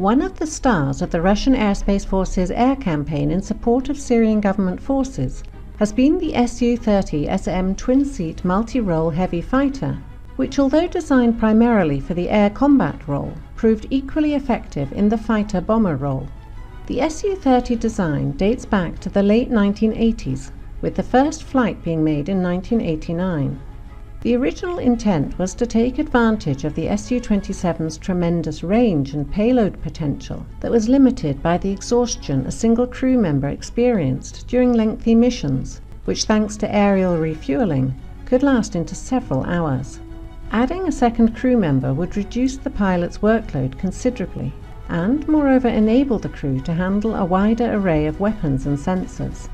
One of the stars of the Russian Aerospace Forces air campaign in support of Syrian government forces has been the Su-30SM twin-seat multi-role heavy fighter, which, although designed primarily for the air combat role, proved equally effective in the fighter-bomber role. The Su-30 design dates back to the late 1980s, with the first flight being made in 1989. The original intent was to take advantage of the Su-27's tremendous range and payload potential that was limited by the exhaustion a single crew member experienced during lengthy missions, which, thanks to aerial refueling, could last into several hours. Adding a second crew member would reduce the pilot's workload considerably, and moreover enable the crew to handle a wider array of weapons and sensors.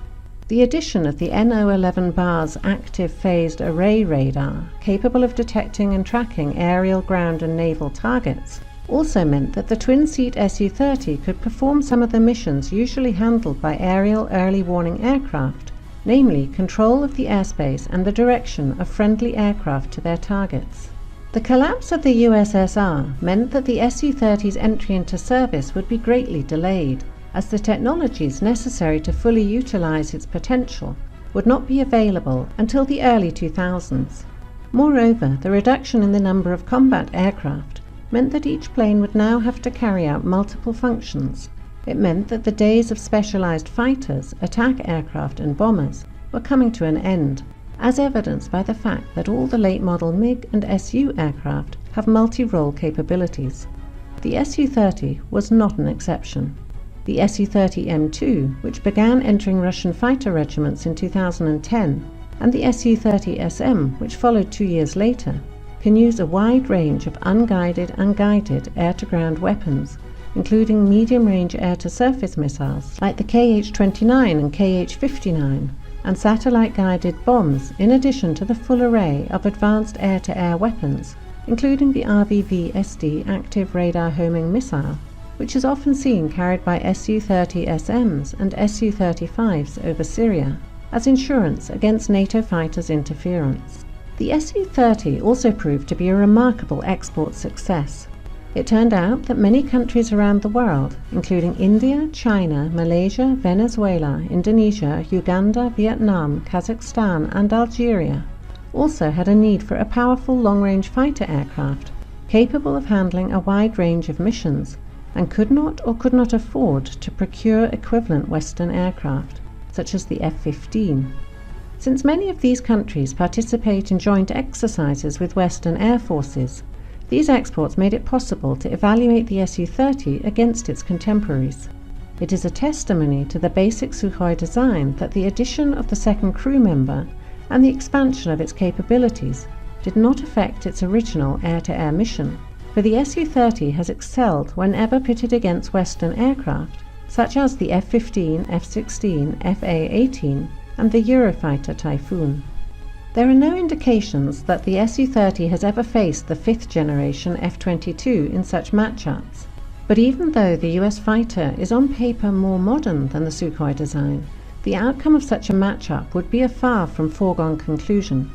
The addition of the NO-11 bar's active phased array radar, capable of detecting and tracking aerial, ground and naval targets, also meant that the twin-seat Su-30 could perform some of the missions usually handled by aerial early warning aircraft, namely control of the airspace and the direction of friendly aircraft to their targets. The collapse of the USSR meant that the Su-30's entry into service would be greatly delayed, as the technologies necessary to fully utilize its potential would not be available until the early 2000s. Moreover, the reduction in the number of combat aircraft meant that each plane would now have to carry out multiple functions. It meant that the days of specialized fighters, attack aircraft and bombers were coming to an end, as evidenced by the fact that all the late-model MiG and Su aircraft have multi-role capabilities. The Su-30 was not an exception. The Su-30M2, which began entering Russian fighter regiments in 2010, and the Su-30SM, which followed 2 years later, can use a wide range of unguided and guided air-to-ground weapons, including medium-range air-to-surface missiles like the Kh-29 and Kh-59, and satellite-guided bombs, in addition to the full array of advanced air-to-air weapons, including the RVV-SD active radar homing missile, which is often seen carried by Su-30SMs and Su-35s over Syria, as insurance against NATO fighters' interference. The Su-30 also proved to be a remarkable export success. It turned out that many countries around the world, including India, China, Malaysia, Venezuela, Indonesia, Uganda, Vietnam, Kazakhstan and Algeria, also had a need for a powerful long-range fighter aircraft capable of handling a wide range of missions, and could not afford to procure equivalent Western aircraft, such as the F-15. Since many of these countries participate in joint exercises with Western air forces, these exports made it possible to evaluate the Su-30 against its contemporaries. It is a testimony to the basic Sukhoi design that the addition of the second crew member and the expansion of its capabilities did not affect its original air-to-air mission, for the Su-30 has excelled whenever pitted against Western aircraft, such as the F-15, F-16, FA-18 and the Eurofighter Typhoon. There are no indications that the Su-30 has ever faced the fifth-generation F-22 in such matchups, but even though the US fighter is on paper more modern than the Sukhoi design, the outcome of such a matchup would be a far from foregone conclusion.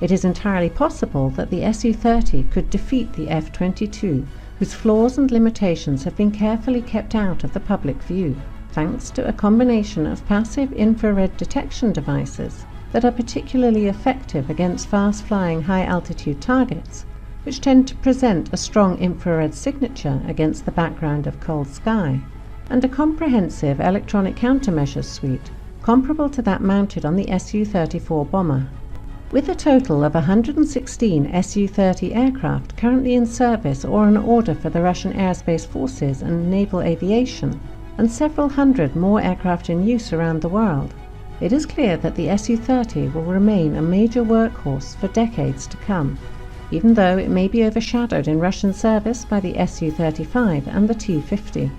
It is entirely possible that the Su-30 could defeat the F-22, whose flaws and limitations have been carefully kept out of the public view, thanks to a combination of passive infrared detection devices that are particularly effective against fast-flying high-altitude targets, which tend to present a strong infrared signature against the background of cold sky, and a comprehensive electronic countermeasures suite comparable to that mounted on the Su-34 bomber. With a total of 116 Su-30 aircraft currently in service or on order for the Russian Aerospace Forces and naval aviation, and several hundred more aircraft in use around the world, it is clear that the Su-30 will remain a major workhorse for decades to come, even though it may be overshadowed in Russian service by the Su-35 and the T-50.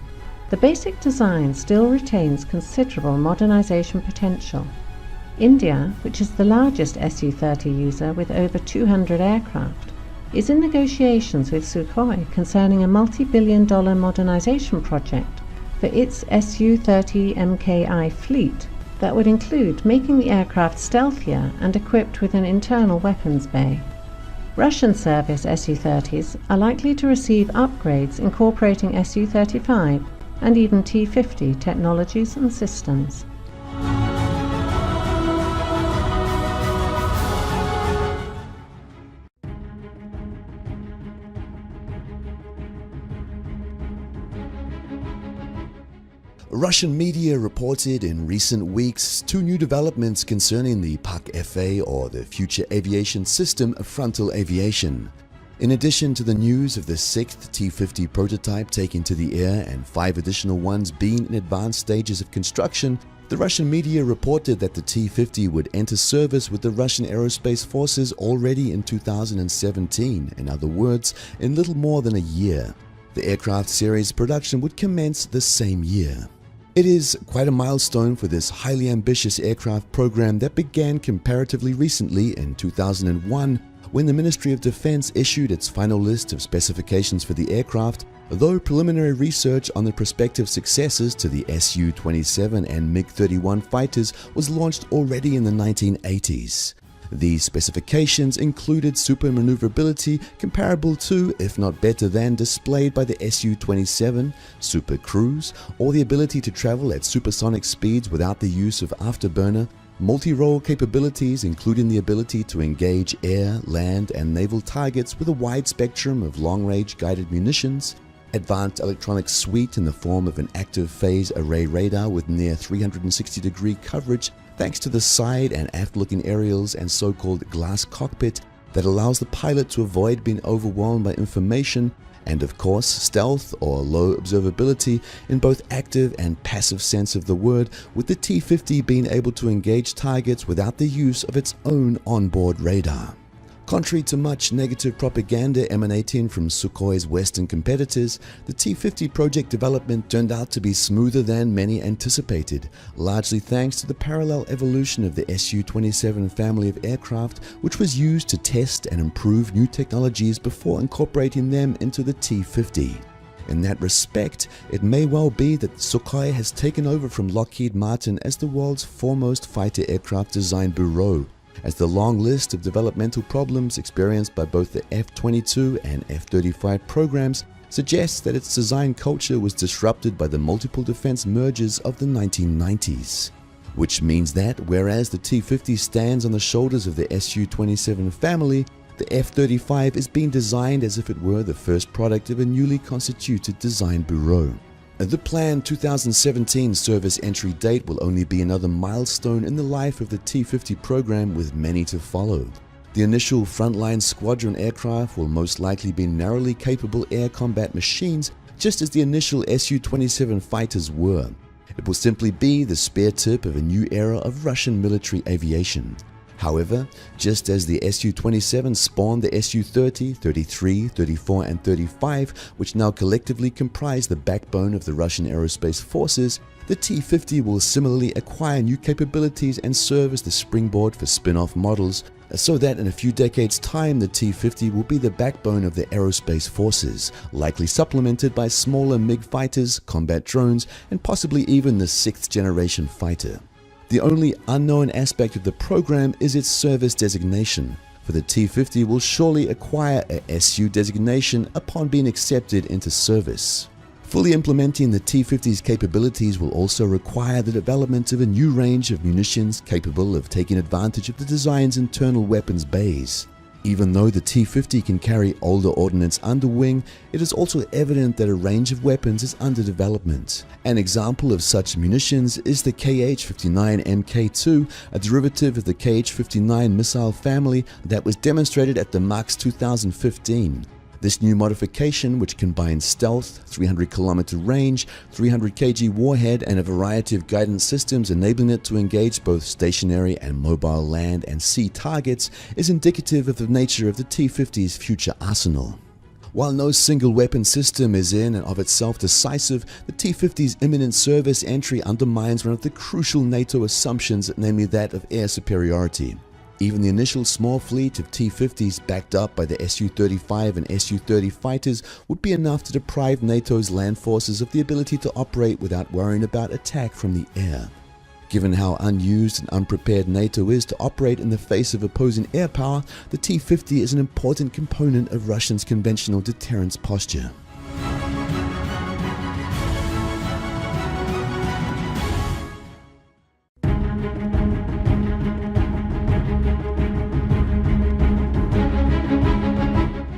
The basic design still retains considerable modernization potential. India, which is the largest Su-30 user with over 200 aircraft, is in negotiations with Sukhoi concerning a multi-billion-dollar modernization project for its Su-30 MKI fleet that would include making the aircraft stealthier and equipped with an internal weapons bay. Russian service Su-30s are likely to receive upgrades incorporating Su-35 and even T-50 technologies and systems. Russian media reported in recent weeks two new developments concerning the PAK-FA, or the Future Aviation System of Frontal Aviation. In addition to the news of the 6th T-50 prototype taken to the air and 5 additional ones being in advanced stages of construction, the Russian media reported that the T-50 would enter service with the Russian Aerospace Forces already in 2017, in other words, in little more than a year. The aircraft series production would commence the same year. It is quite a milestone for this highly ambitious aircraft program that began comparatively recently in 2001 when the Ministry of Defense issued its final list of specifications for the aircraft, though preliminary research on the prospective successors to the Su-27 and MiG-31 fighters was launched already in the 1980s. These specifications included super maneuverability comparable to, if not better than, displayed by the Su-27, super cruise, or the ability to travel at supersonic speeds without the use of afterburner, multi-role capabilities including the ability to engage air, land, and naval targets with a wide spectrum of long-range guided munitions, advanced electronic suite in the form of an active phase array radar with near 360-degree coverage thanks to the side and aft-looking aerials and so-called glass cockpit that allows the pilot to avoid being overwhelmed by information, and of course stealth or low observability in both active and passive sense of the word, with the T-50 being able to engage targets without the use of its own onboard radar. Contrary to much negative propaganda emanating from Sukhoi's Western competitors, the T-50 project development turned out to be smoother than many anticipated, largely thanks to the parallel evolution of the Su-27 family of aircraft, which was used to test and improve new technologies before incorporating them into the T-50. In that respect, it may well be that Sukhoi has taken over from Lockheed Martin as the world's foremost fighter aircraft design bureau, as the long list of developmental problems experienced by both the F-22 and F-35 programs suggests that its design culture was disrupted by the multiple defense mergers of the 1990s. Which means that, whereas the T-50 stands on the shoulders of the Su-27 family, the F-35 is being designed as if it were the first product of a newly constituted design bureau. The planned 2017 service entry date will only be another milestone in the life of the T-50 program, with many to follow. The initial frontline squadron aircraft will most likely be narrowly capable air combat machines, just as the initial Su-27 fighters were. It will simply be the spear tip of a new era of Russian military aviation. However, just as the Su-27 spawned the Su-30, 33, 34 and 35, which now collectively comprise the backbone of the Russian Aerospace Forces, the T-50 will similarly acquire new capabilities and serve as the springboard for spin-off models, so that in a few decades' time the T-50 will be the backbone of the Aerospace Forces, likely supplemented by smaller MiG fighters, combat drones, and possibly even the 6th generation fighter. The only unknown aspect of the program is its service designation, for the T-50 will surely acquire a SU designation upon being accepted into service. Fully implementing the T-50's capabilities will also require the development of a new range of munitions capable of taking advantage of the design's internal weapons bays. Even though the T-50 can carry older ordnance under wing, it is also evident that a range of weapons is under development. An example of such munitions is the KH-59 Mk2, a derivative of the KH-59 missile family that was demonstrated at the MAX 2015. This new modification, which combines stealth, 300-kilometer range, 300 kg warhead, and a variety of guidance systems enabling it to engage both stationary and mobile land and sea targets, is indicative of the nature of the T-50's future arsenal. While no single weapon system is in and of itself decisive, the T-50's imminent service entry undermines one of the crucial NATO assumptions, namely that of air superiority. Even the initial small fleet of T-50s backed up by the Su-35 and Su-30 fighters would be enough to deprive NATO's land forces of the ability to operate without worrying about attack from the air. Given how unused and unprepared NATO is to operate in the face of opposing air power, the T-50 is an important component of Russia's conventional deterrence posture.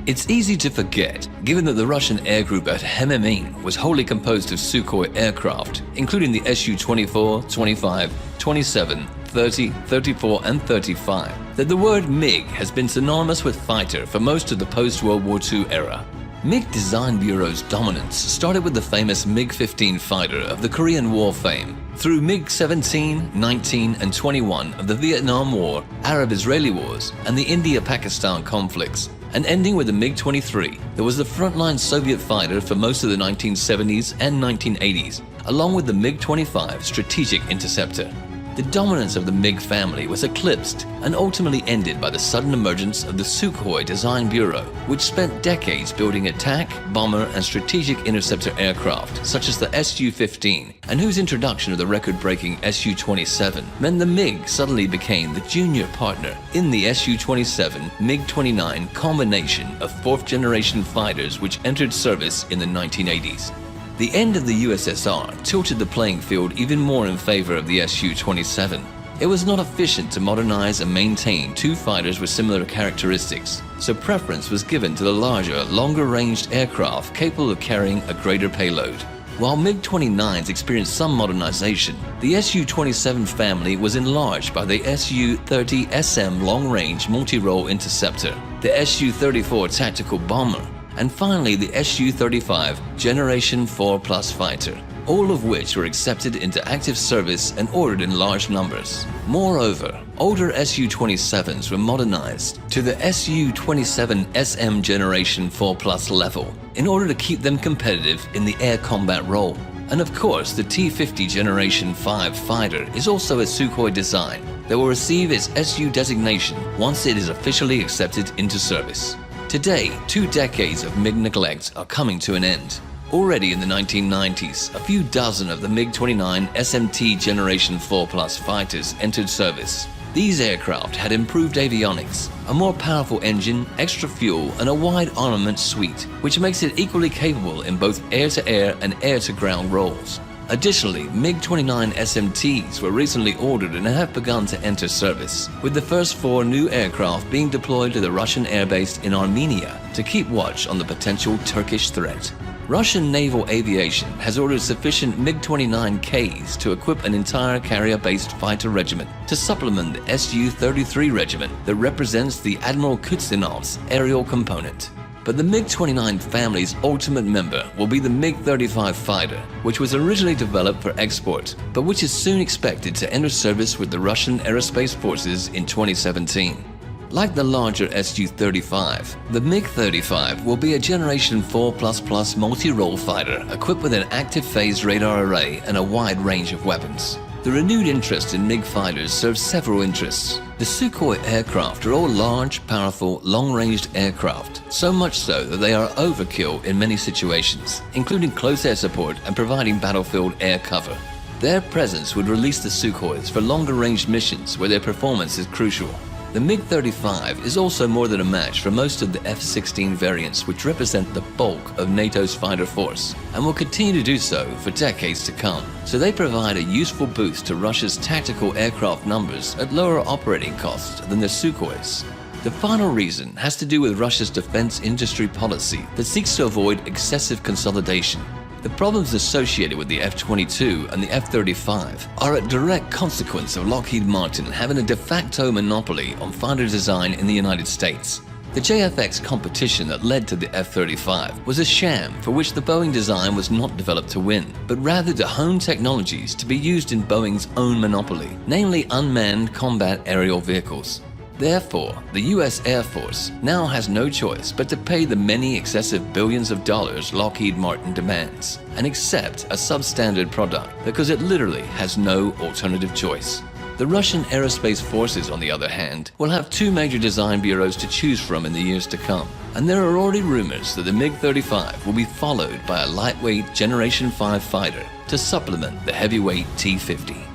It's easy to forget, given that the Russian air group at Hmeimim was wholly composed of Sukhoi aircraft, including the Su-24, 25, 27, 30, 34 and 35, that the word MiG has been synonymous with fighter for most of the post-World War II era. MiG Design Bureau's dominance started with the famous MiG-15 fighter of the Korean War fame, through MiG-17, 19 and 21 of the Vietnam War, Arab-Israeli Wars and the India-Pakistan conflicts, and ending with the MiG-23 that was the frontline Soviet fighter for most of the 1970s and 1980s, along with the MiG-25 strategic interceptor. The dominance of the MiG family was eclipsed and ultimately ended by the sudden emergence of the Sukhoi Design Bureau, which spent decades building attack, bomber and strategic interceptor aircraft such as the Su-15, and whose introduction of the record-breaking Su-27 meant the MiG suddenly became the junior partner in the Su-27 MiG-29 combination of fourth-generation fighters which entered service in the 1980s. The end of the USSR tilted the playing field even more in favor of the Su-27. It was not efficient to modernize and maintain two fighters with similar characteristics, so preference was given to the larger, longer-ranged aircraft capable of carrying a greater payload. While MiG-29s experienced some modernization, the Su-27 family was enlarged by the Su-30 SM long-range multi-role interceptor, the Su-34 tactical bomber, and finally the Su-35 Generation 4+ fighter, all of which were accepted into active service and ordered in large numbers. Moreover, older Su-27s were modernized to the Su-27 SM Generation 4+ level in order to keep them competitive in the air combat role. And of course, the T-50 Generation 5 fighter is also a Sukhoi design that will receive its Su designation once it is officially accepted into service. Today, 2 decades of MiG neglect are coming to an end. Already in the 1990s, a few dozen of the MiG-29 SMT Generation 4+ fighters entered service. These aircraft had improved avionics, a more powerful engine, extra fuel, and a wide armament suite, which makes it equally capable in both air-to-air and air-to-ground roles. Additionally, MiG-29 SMTs were recently ordered and have begun to enter service, with the first 4 new aircraft being deployed to the Russian airbase in Armenia to keep watch on the potential Turkish threat. Russian naval aviation has ordered sufficient MiG-29Ks to equip an entire carrier-based fighter regiment to supplement the Su-33 regiment that represents the Admiral Kutsinov's aerial component. But the MiG-29 family's ultimate member will be the MiG-35 fighter, which was originally developed for export, but which is soon expected to enter service with the Russian Aerospace Forces in 2017. Like the larger Su-35, the MiG-35 will be a Generation 4++ multi-role fighter equipped with an active phase radar array and a wide range of weapons. The renewed interest in MiG fighters serves several interests. The Sukhoi aircraft are all large, powerful, long-ranged aircraft, so much so that they are overkill in many situations, including close air support and providing battlefield air cover. Their presence would release the Sukhois for longer-range missions where their performance is crucial. The MiG-35 is also more than a match for most of the F-16 variants, which represent the bulk of NATO's fighter force, and will continue to do so for decades to come. So they provide a useful boost to Russia's tactical aircraft numbers at lower operating costs than the Sukhois. The final reason has to do with Russia's defense industry policy that seeks to avoid excessive consolidation. The problems associated with the F-22 and the F-35 are a direct consequence of Lockheed Martin having a de facto monopoly on fighter design in the United States. The JFX competition that led to the F-35 was a sham for which the Boeing design was not developed to win, but rather to hone technologies to be used in Boeing's own monopoly, namely unmanned combat aerial vehicles. Therefore, the US Air Force now has no choice but to pay the many excessive billions of dollars Lockheed Martin demands and accept a substandard product because it literally has no alternative choice. The Russian Aerospace Forces, on the other hand, will have 2 major design bureaus to choose from in the years to come, and there are already rumors that the MiG-35 will be followed by a lightweight Generation 5 fighter to supplement the heavyweight T-50.